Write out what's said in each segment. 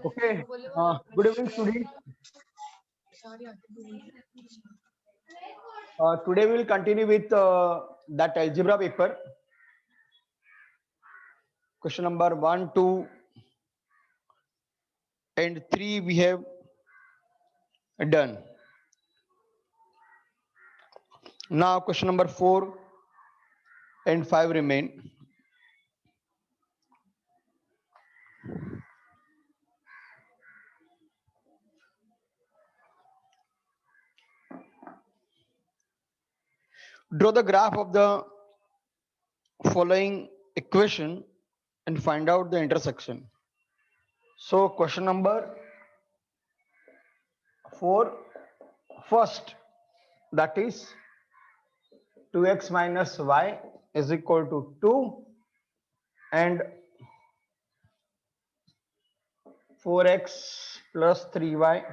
Okay. Good evening, students. Today we will continue with that algebra paper. Question number 1, 2, and 3 we have done. Now question number 4 and 5 remain. Draw the graph of the following equation and find out the intersection. So question number 4, first, that is 2x minus y is equal to 2 and 4x plus 3y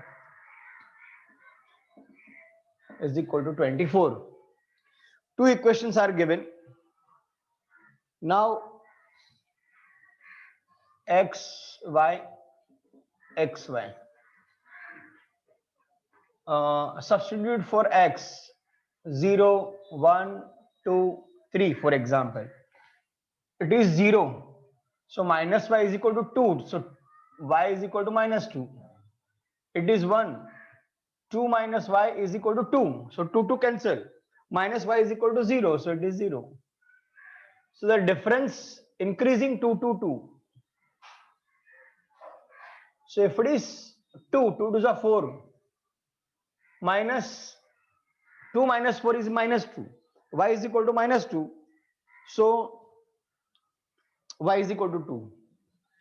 is equal to 24. Two equations are given. Now x, y, x, y. Substitute for x 0, 1, 2, 3 for example. It is 0. So minus y is equal to 2. So y is equal to minus 2. It is 1. 2 minus y is equal to 2. So 2 to cancel. Minus y is equal to 0. So it is 0. So the difference increasing 2 to 2. So if it is 2, 2 to the 4. Minus 2 minus 4 is minus 2. Y is equal to minus 2. So y is equal to 2.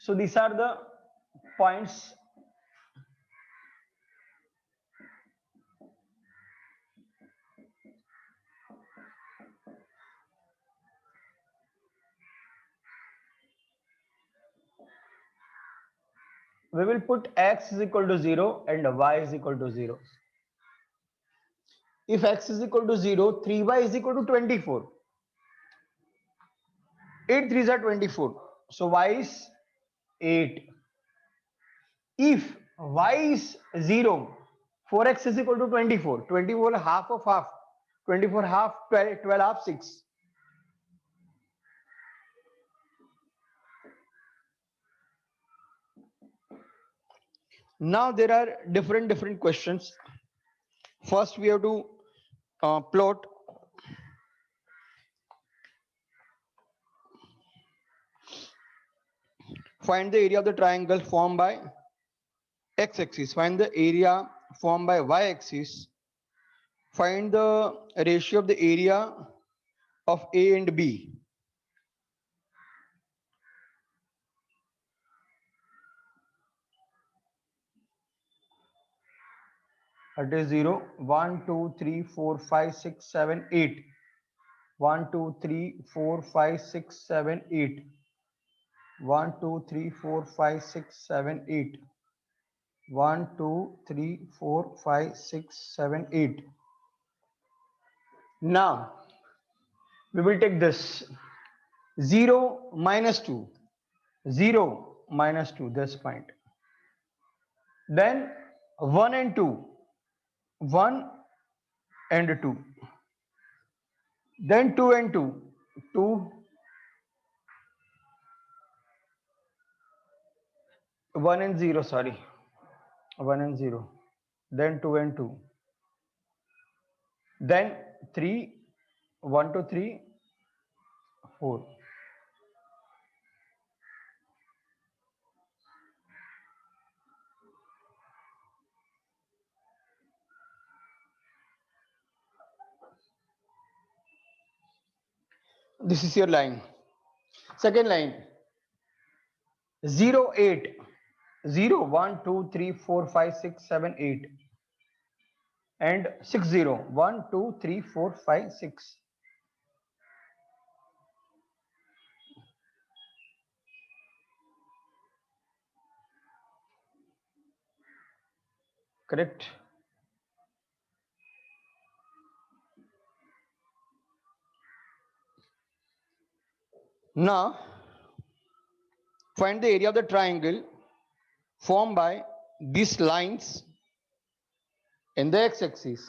So these are the points. We will put x is equal to 0 and y is equal to 0. If x is equal to 0, 3y is equal to 24. 8 3s are 24. So y is 8. If y is 0, 4x is equal to 24. 24 half of half. 24 half, 12, 12 half, 6. Now there are different questions. First we have to plot find the area of the triangle formed by x-axis, find the area formed by y-axis, find the ratio of the area of A and B. It is 0, 1, 2, 3, 4, 5, 6, 7, 8. 1, 2, 3, 4, 5, 6, 7, 8. 1, 2, 3, 4, 5, 6, 7, 8. 1, 2, 3, 4, 5, 6, 7, 8. Now we will take this 0 minus 2. 0 minus 2, this point. Then 1 and 2. 1 and 2. Then 2 and 2. 2. 1 and 0, sorry. 1 and 0. Then 2 and 2. Then 3. 1 to 3. 4. This is your line. Second line. 0, 8. 0, 1, 2, 3, 4, 5, 6, 7, 8. And 6, 0. 1, 2, 3, 4, 5, 6. Correct? Now Find the area of the triangle formed by these lines in the x-axis.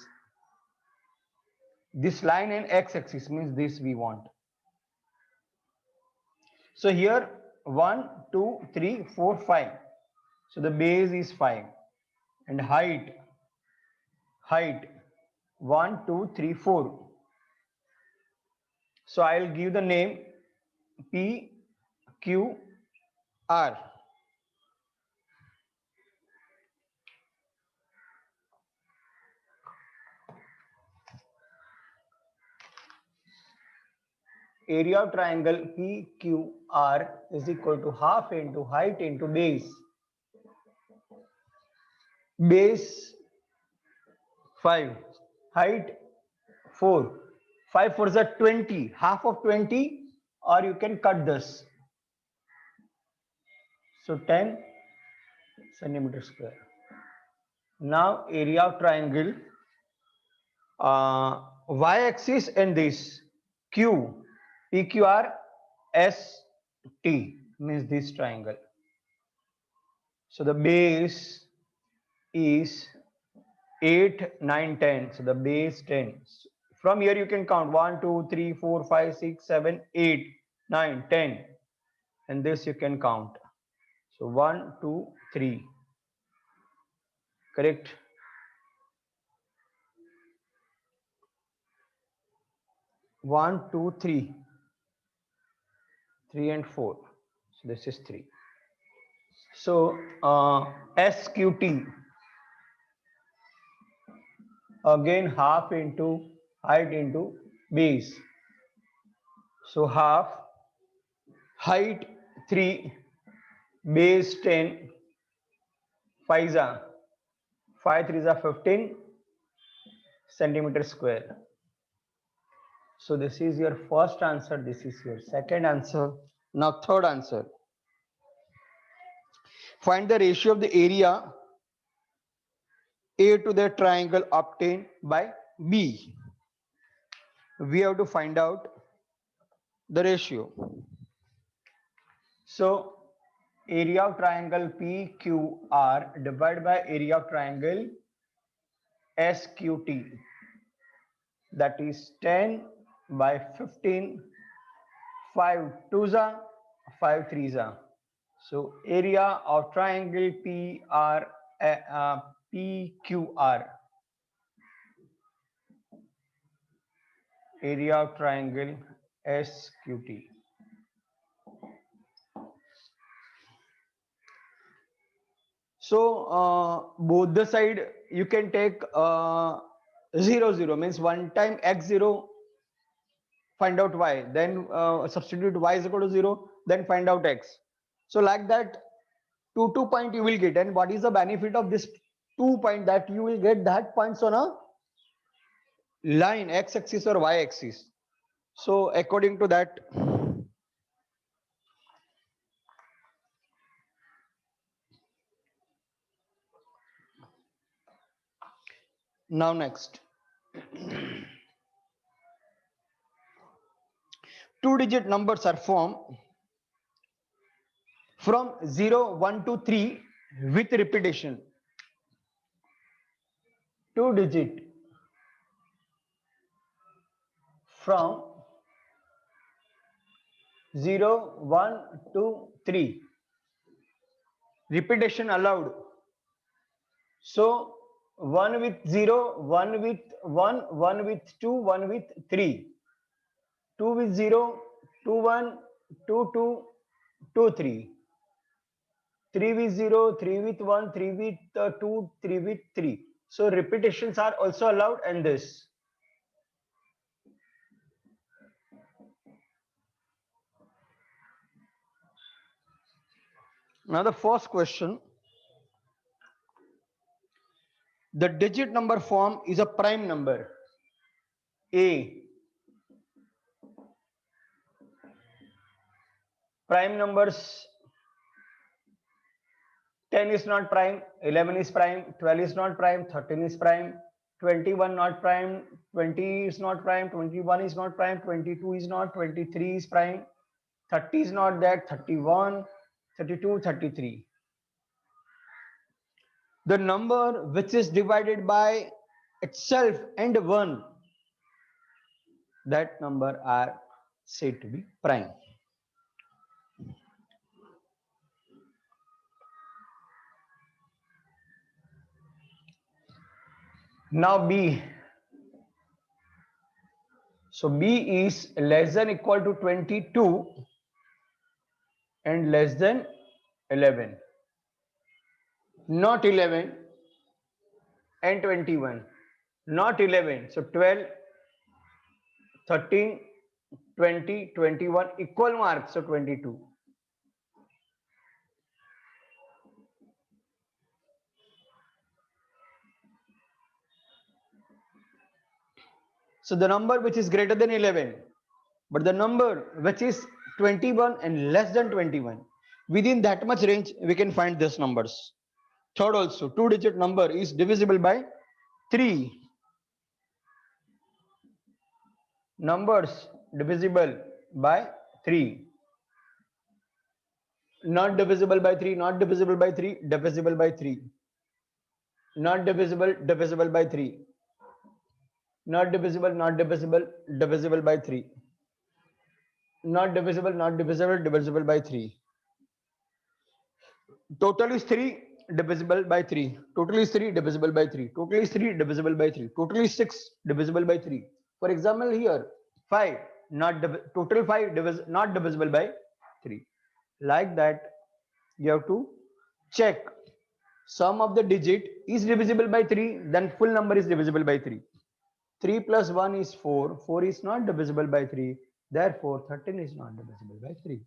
This line in x-axis means this we want. So here 1, 2, 3, 4, 5. So the base is 5 and height 1, 2, 3, 4. So I'll give the name P, Q, R. Area of triangle PQR is equal to half into height into base. Base 5, height 4. 5 4 is 20, half of 20, or you can cut this. So 10 centimeter square. Now area of triangle y-axis and this Q, PQR, ST means this triangle. So the base is 8, 9, 10. So the base 10. From here you can count 1, 2, 3, 4, 5, 6, 7, 8, 9, 10. And this you can count. So 1, 2, 3. Correct? One, two, three. 3 and 4. So this is 3. So SQT. Again half into height into base. So half, height 3, base 10, 5 is 5 3 is 15 centimeter square. So this is your first answer, this is your second answer. Now third answer. Find the ratio of the area A to the triangle obtained by B. We have to find out the ratio. So area of triangle PQR divided by area of triangle SQT, that is 10 by 15, 5 2s are 5 3s are. So area of triangle PQR, area of triangle SQT. So both the side you can take 0 0 means one time x0, find out y, then substitute y is equal to 0, then find out x. So like that 2 point you will get. And what is the benefit of this 2 point? That you will get that points on a line x axis or y axis. So according to that, now next, 2-digit numbers are formed from 0 1 to 3 with repetition. 2-digit from 0 1 2 3, repetition allowed. So 1 with 0, 1 with 1, 1 with 2, 1 with 3, 2 with 0, 2 1, 2 2, 2 3, 3 with 0, 3 with 1, 3 with 2, 3 with 3. So repetitions are also allowed. And this. Now the first question. The digit number form is a prime number. A. Prime numbers, 10 is not prime, 11 is prime, 12 is not prime, 13 is prime, 21 not prime, 20 is not prime, 21 is not prime, 22 is not, 23 is prime, 30 is not that, 31, 32, 33. The number which is divided by itself and 1, that number are said to be prime. Now B. So B is less than equal to 22 and less than 11. Not 11 and 21. Not 11. So 12, 13, 20, 21 equal marks. So 22. So the number which is greater than 11, but the number which is 21 and less than 21, within that much range we can find these numbers. Third also, 2-digit number is divisible by 3. Numbers divisible by 3. Not divisible by 3, not divisible by 3, divisible by 3. Not divisible, divisible by 3. Not divisible, not divisible, divisible by 3. Not divisible, not divisible, divisible by 3. Total is 3, divisible by 3. Total is 3, divisible by 3. Total is 3, divisible by 3. Total is 6, divisible by 3. For example, here 5, total 5 not divisible by 3. Like that, you have to check sum of the digit is divisible by 3, then full number is divisible by 3. 3 plus 1 is 4. 4 is not divisible by 3. Therefore, 13 is not divisible by 3.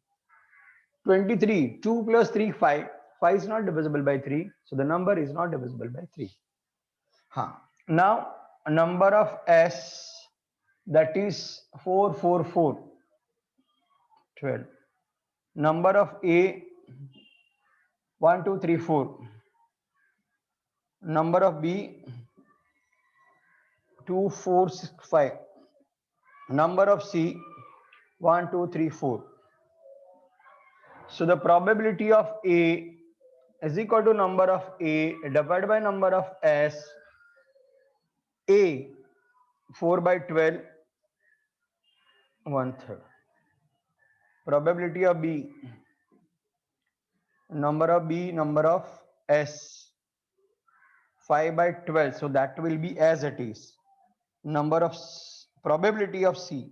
23. 2 plus 3, 5. 5 is not divisible by 3. So the number is not divisible by 3. Now, number of S, that is 4, 4, 4. 12. Number of A, 1, 2, 3, 4. Number of B, 2, 4, 6, 5. Number of C, 1, 2, 3, 4. So the probability of A is equal to number of A divided by number of S. A 4 by 12, 1/3. Probability of B, number of B, number of S, 5 by 12. So that will be as it is. Number of probability of C,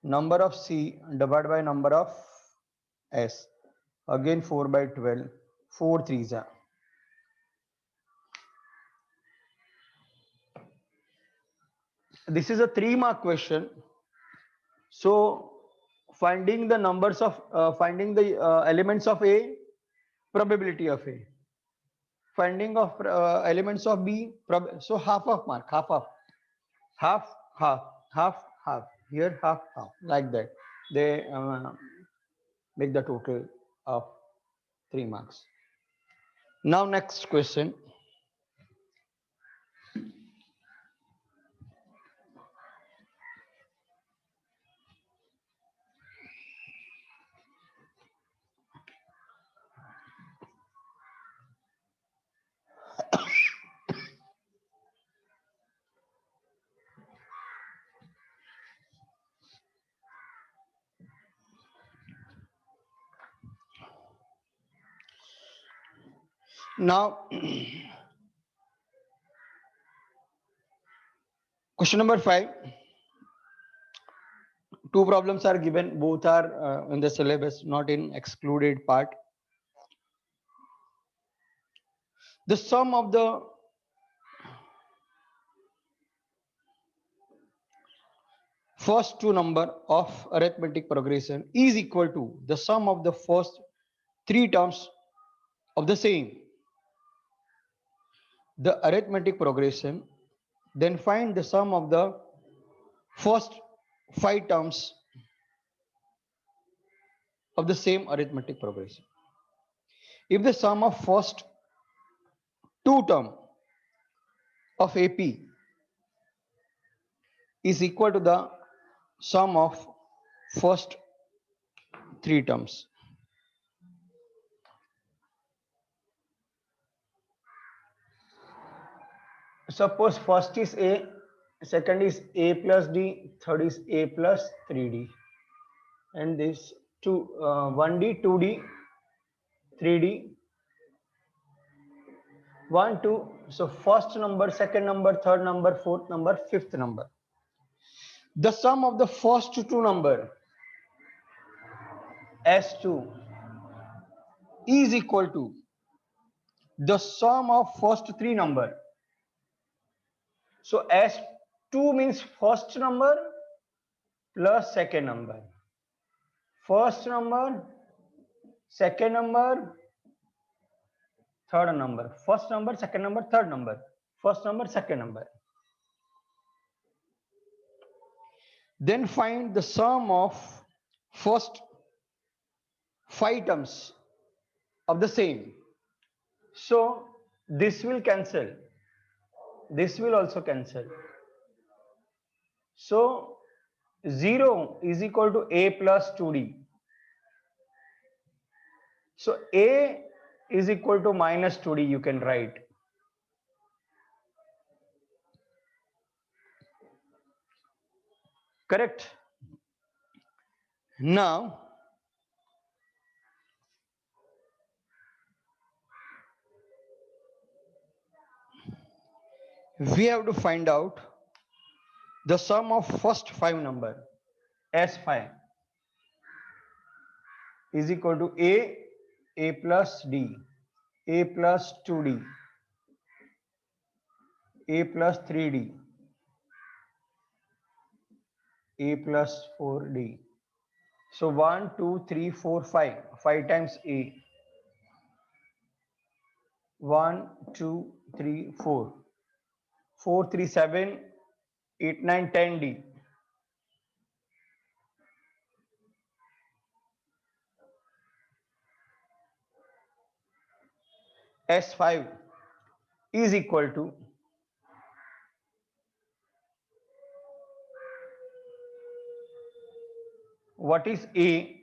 number of C divided by number of S. Again 4 by 12, 4 threes are. This is a 3-mark question. So finding the numbers of finding the elements of A, probability of A. Finding of elements of B, so half of mark, half, here half, like that. They make the total of 3 marks. Now next question. Now question number 5. 2 problems are given, both are in the syllabus, not in excluded part. The sum of the first 2 number of arithmetic progression is equal to the sum of the first 3 terms of the same. The arithmetic progression, then find the sum of the first 5 terms of the same arithmetic progression. If the sum of first 2 term of AP is equal to the sum of first 3 terms, Suppose first is A, second is A plus D, third is A plus 3D, and this 1D, 2D, 3D, 1, 2. So first number, second number, third number, fourth number, fifth number. The sum of the first two number S2 is equal to the sum of first three number. So S2 means first number plus second number. First number, second number, third number. First number, second number, third number. First number, second number. Then find the sum of first 5 terms of the same. So this will cancel. This will also cancel. So 0 is equal to A plus 2D. So A is equal to minus 2D, you can write. Correct? Now, we have to find out the sum of first 5 number. S5 is equal to A plus D, A plus 2D, A plus 3D, A plus 4D. So 1, 2, 3, 4, 5. 5 times A. 1, 2, 3, 4. 4, 3, 7, 8, 9, 10 D. S5 is equal to what is A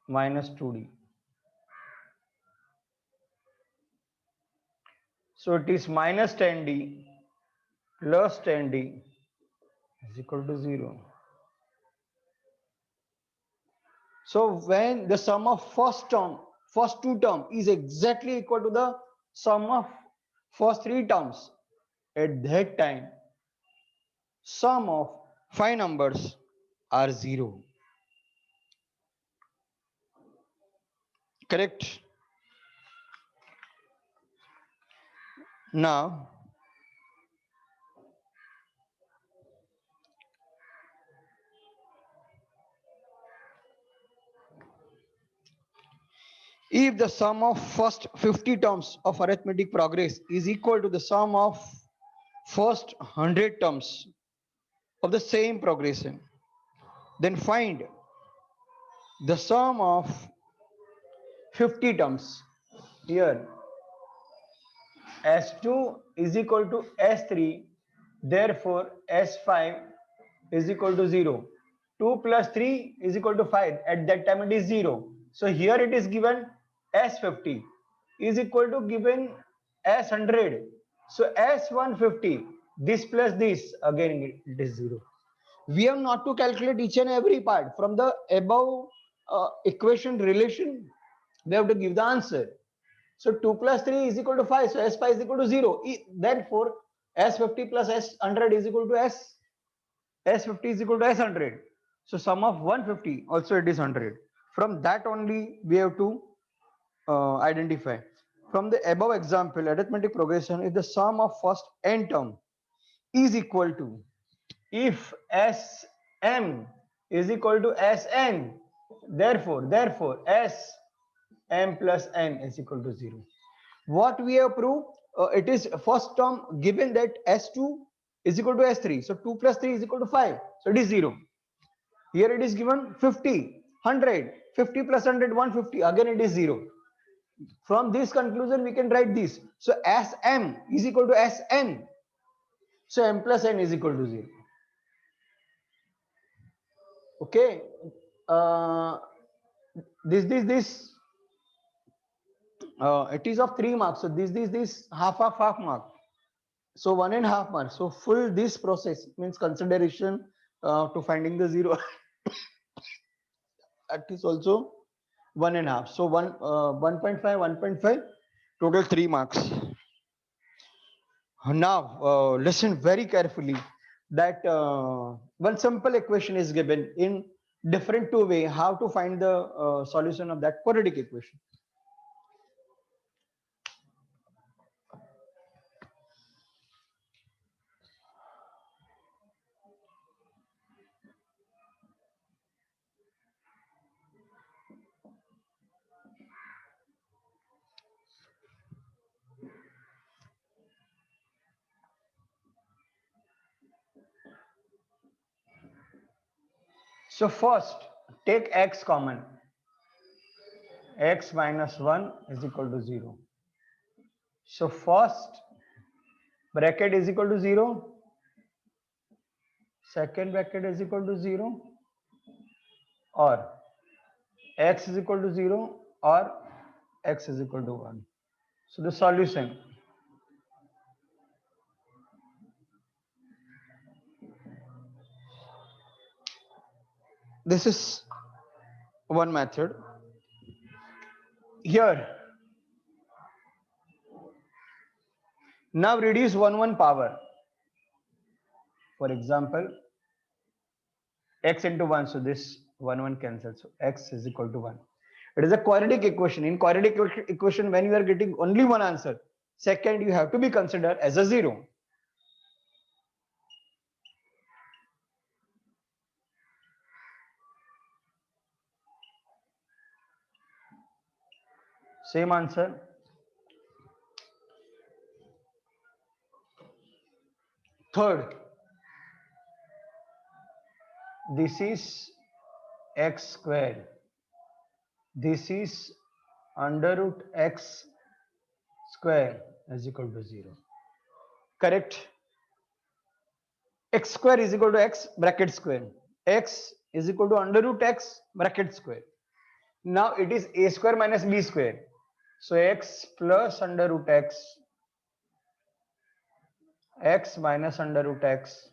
minus 2D. So it is minus 10D plus 10D is equal to 0. So when the sum of first two term is exactly equal to the sum of first three terms, at that time sum of 5 numbers are 0. Correct? Now if the sum of first 50 terms of arithmetic progress is equal to the sum of first 100 terms of the same progression, then find the sum of 50 terms. Here S2 is equal to S3, therefore S5 is equal to 0. 2 plus 3 is equal to 5. At that time it is 0. So here it is given S50 is equal to given S100. So S150, this plus this, again it is 0. We have not to calculate each and every part. From the above equation relation, we have to give the answer. So 2 plus 3 is equal to 5. So S5 is equal to 0. Therefore, S50 plus S100 is equal to S50 is equal to S100. So sum of 150 also it is 100. From that only we have to identify. From the above example, arithmetic progression is the sum of first n term is equal to, if Sm is equal to Sn, therefore Sm plus n is equal to 0. What we have proved, it is first term given that S2 is equal to S3. So 2 plus 3 is equal to 5. So it is 0. Here it is given 50, 100, 50 plus 100, 150. Again it is 0. From this conclusion we can write this. So Sm is equal to Sn. So m plus n is equal to 0. Okay. This it is of 3 marks. So this half mark. So 1.5 marks. So full this process means consideration to finding the zero. That is also 1.5. So 1.5, 1.5, total 3 marks. Now listen very carefully that one simple equation is given in different two way how to find the solution of that quadratic equation. So first take x common. X minus 1 is equal to 0. So first bracket is equal to 0, second bracket is equal to 0, or x is equal to 0 or x is equal to 1. So the solution, this is one method. Here now reduce 1 power. For example, x into 1, so this 1 cancels, so x is equal to 1. It is a quadratic equation. In quadratic equation, when you are getting only one answer, second you have to be considered as a 0. Same answer. Third, this is x square. This is under root x square is equal to 0. Correct? X square is equal to x bracket square. X is equal to under root x bracket square. Now it is a square minus b square. So x plus under root x minus under root x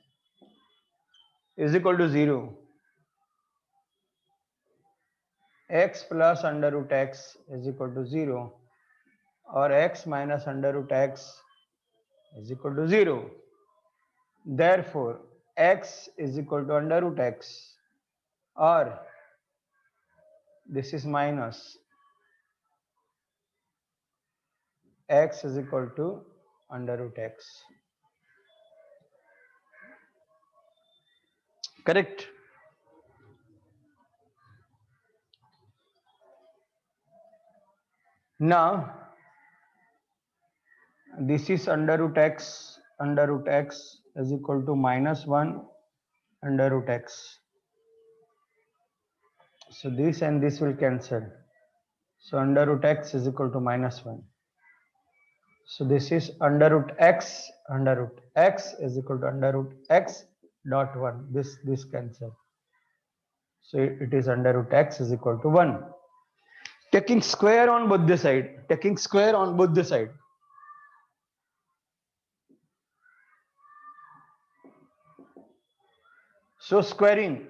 is equal to 0. X plus under root x is equal to 0, or x minus under root x is equal to 0. Therefore, x is equal to under root x, or this is minus x is equal to under root x. Correct? Now, this is under root x is equal to minus 1 under root x. So this and this will cancel. So under root x is equal to minus 1. So this is under root x is equal to under root x dot 1. This cancel. So it is under root x is equal to 1. Taking square on both the side. Taking square on both the side. So squaring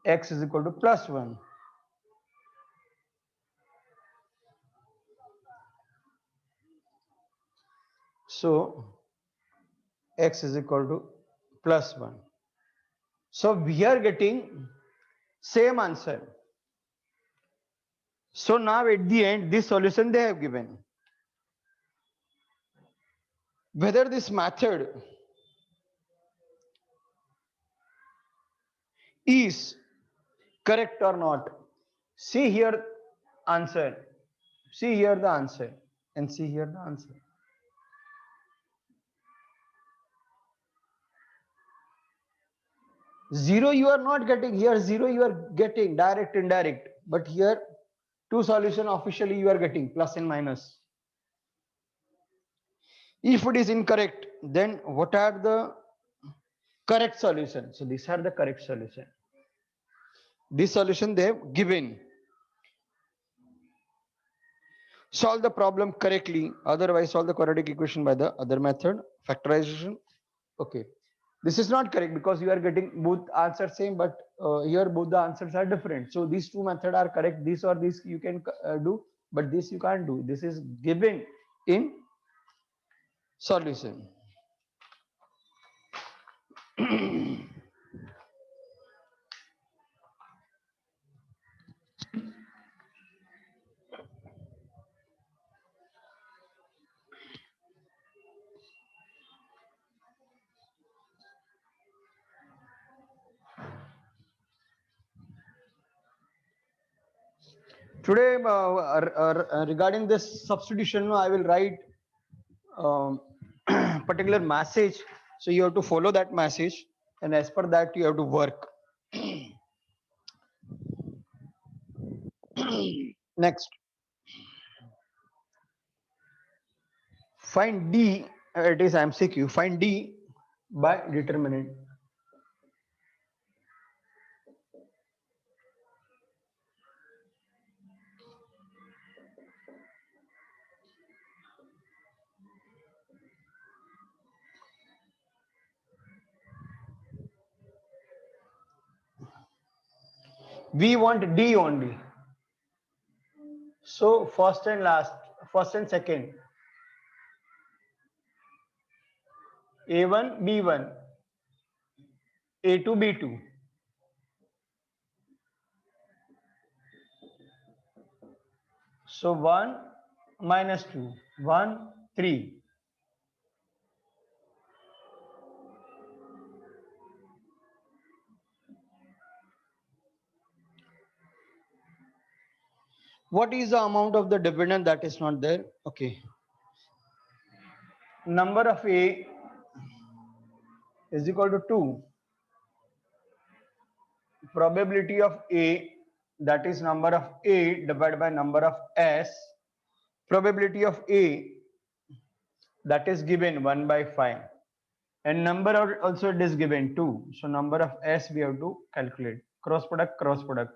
x is equal to plus 1. So x is equal to plus 1. So we are getting same answer. So now at the end, this solution they have given. Whether this method is correct or not, see here answer, see here the answer, and see here the answer. Zero you are not getting here, zero you are getting direct, indirect, but here two solution officially you are getting plus and minus. If it is incorrect, then what are the correct solution? So these are the correct solution. This solution they have given. Solve the problem correctly, otherwise solve the quadratic equation by the other method, factorization. Okay, this is not correct because you are getting both answers same, but here both the answers are different. So these two methods are correct. This or this you can do, but this you can't do. This is given in solution. Today, regarding this substitution, I will write particular message. So you have to follow that message, and as per that, you have to work. Next, find D. It is MCQ. Find D by determinant. We want D only. So first and last, first and second, A1, B1, A2, B2. So 1 minus 2, 1, 3. What is the amount of the dependent that is not there? Okay. Number of A is equal to 2. Probability of A, that is number of A divided by number of S. Probability of A, that is given 1 by 5. And number also it is given 2. So number of S we have to calculate. Cross product, cross product.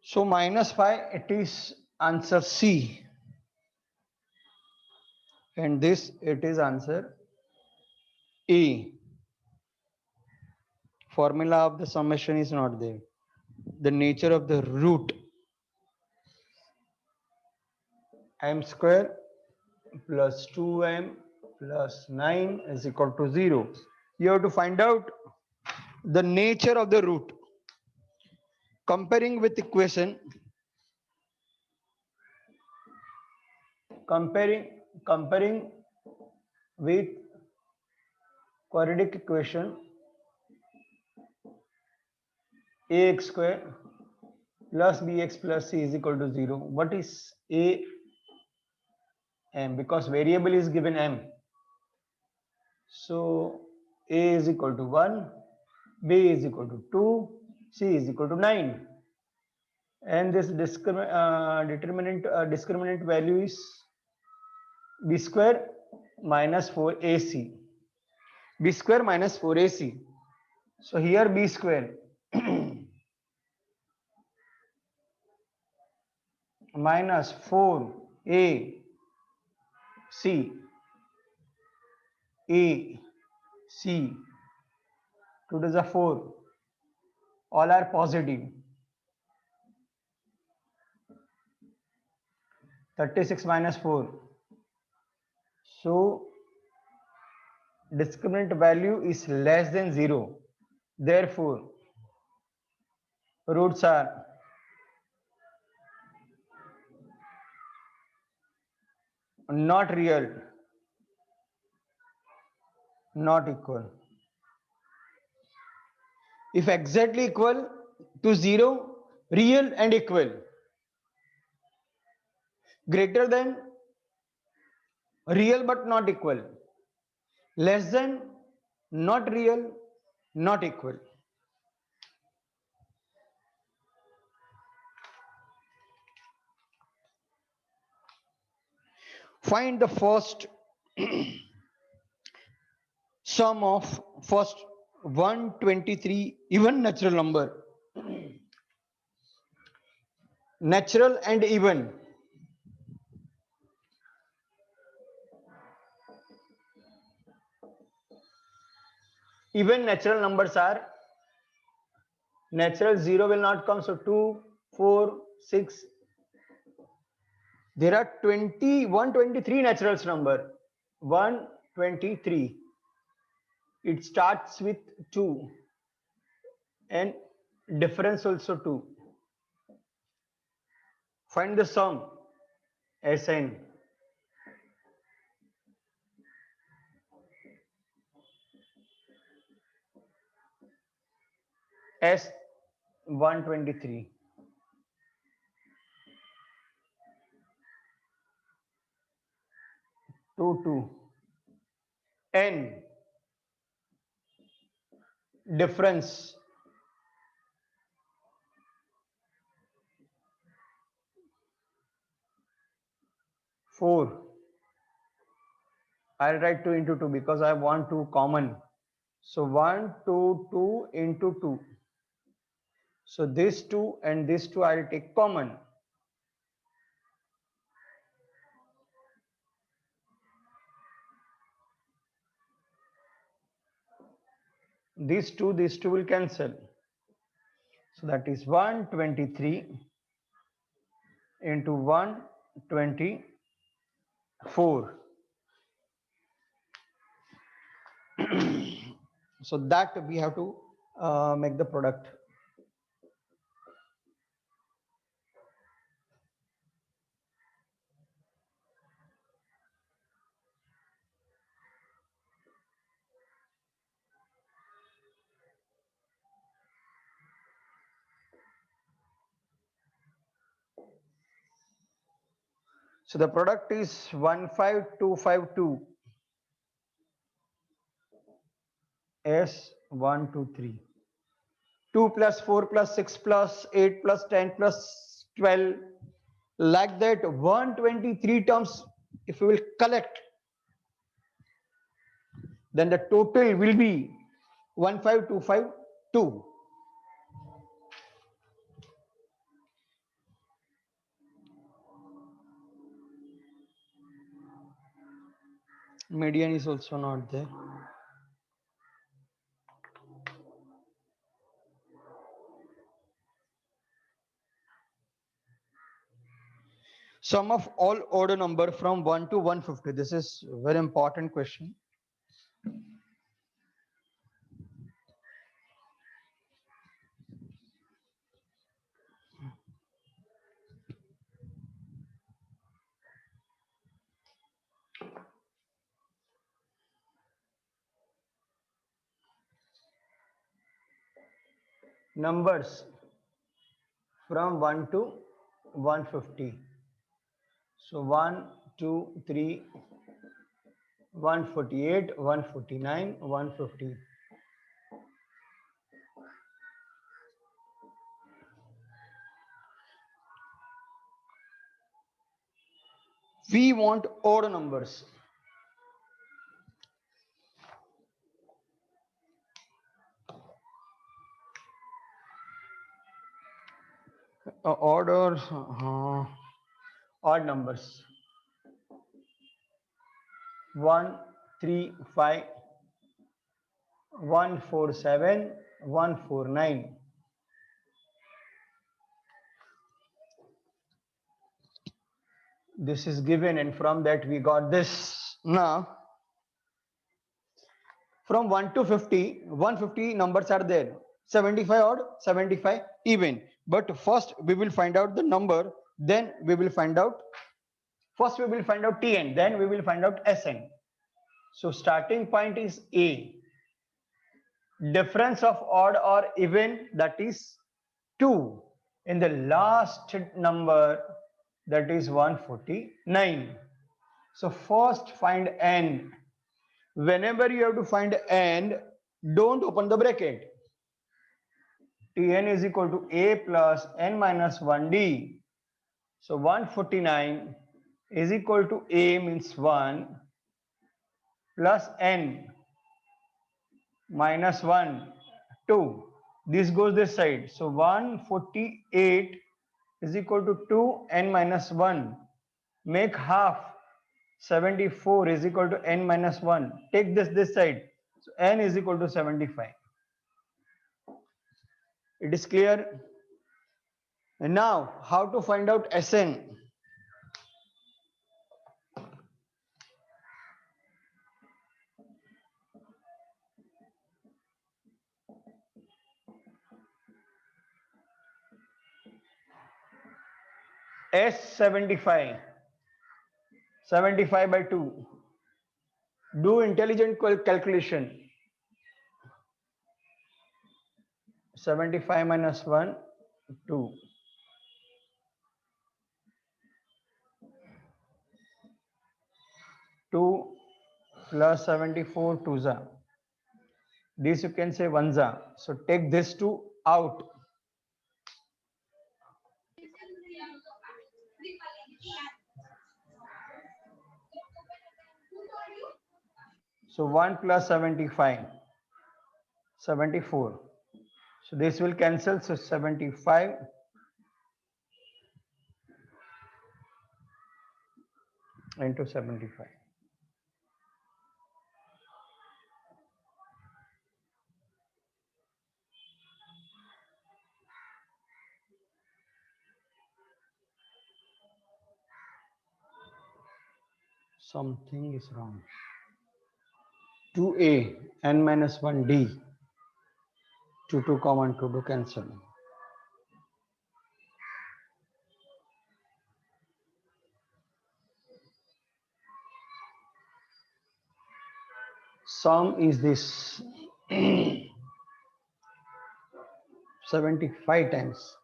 So minus 5, it is answer C. And this, it is answer A. Formula of the summation is not there. The nature of the root, m square plus 2m plus 9 is equal to 0. You have to find out the nature of the root. Comparing with equation, comparing with quadratic equation, ax square plus bx plus c is equal to 0. What is a m? Because variable is given m. So a is equal to 1, b is equal to 2, c is equal to 9. And this discriminant value is b square minus 4ac. B square minus 4ac. So here b square minus 4ac, a c, 2 to the 4, all are positive. 36 minus 4. So discriminant value is less than 0. Therefore, roots are not real, not equal. If exactly equal to 0, real and equal. Greater than, real but not equal. Less than, not real, not equal. Find the first sum of first 123 even natural number natural and even. Even natural numbers are natural, 0 will not come, so 2, 4, 6. There are 123 naturals number. 123. It starts with 2 and difference also 2. Find the sum. Sn. S 123. 2 2. N difference 4. I'll write 2 into 2 because I want 2 common. So 1 2 2 into 2. So this 2 and this 2 I'll take common. These two will cancel. So that is 123 into 124. So that we have to make the product. So the product is 15252 S123. 2 plus 4 plus 6 plus 8 plus 10 plus 12, like that 123 terms if we will collect, then the total will be 15252. Median is also not there. Sum of all odd number from 1 to 150. This is a very important question. Numbers from 1 to 150. So 1, 2, 3, 148, 149, 150. We want odd numbers. Odd numbers. 1, 3, 5, 147, 149. This is given, and from that we got this. Now, from 1 to 50, 150 numbers are there. 75 odd, 75 even. But first we will find out the number, then we will find out, first we will find out Tn, then we will find out Sn. So starting point is A. Difference of odd or even, that is 2. In the last number, that is 149. So first find N. Whenever you have to find N, don't open the bracket. Tn is equal to A plus N minus 1D. So 149 is equal to A means 1 plus N minus 1, 2. This goes this side. So 148 is equal to 2 n minus 1. Make half. 74 is equal to n minus 1. Take this side. So n is equal to 75. It is clear? And now, how to find out Sn? S75. 75 by 2. Do intelligent calculation. 75 minus 1, 2. 2 plus 74, 2 this you can say 1 so take this 2 out. So 1 plus 75, 74. So this will cancel, so 75 into 75. Something is wrong. 2a n minus 1 d 2 common 2 cancel. Sum is this 75 times.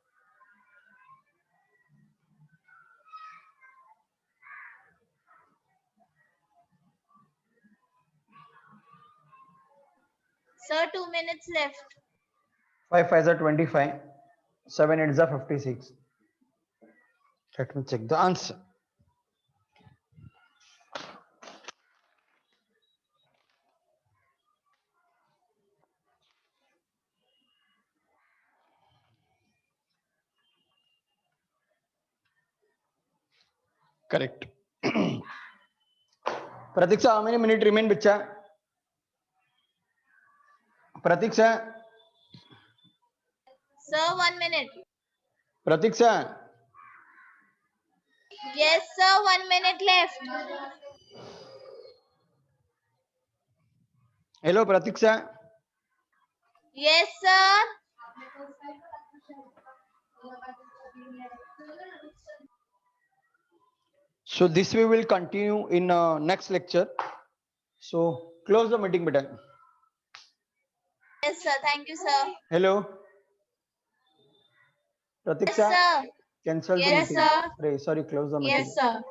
Sir, 2 minutes left. 5 5s are 25, 7 8s are 56. Let me check the answer. Correct. Pratiksha, how many minutes remain, bacha? Pratiksha. Sir, 1 minute. Pratiksha. Yes, sir, 1 minute left. Hello, Pratiksha. Yes, sir. So this we will continue in next lecture. So close the meeting button. Yes, sir. Thank you, sir. Hello. Yes, Pratiksha. sir. Cancel the Yes, meeting. sir. Sorry, close the meeting. Yes, sir.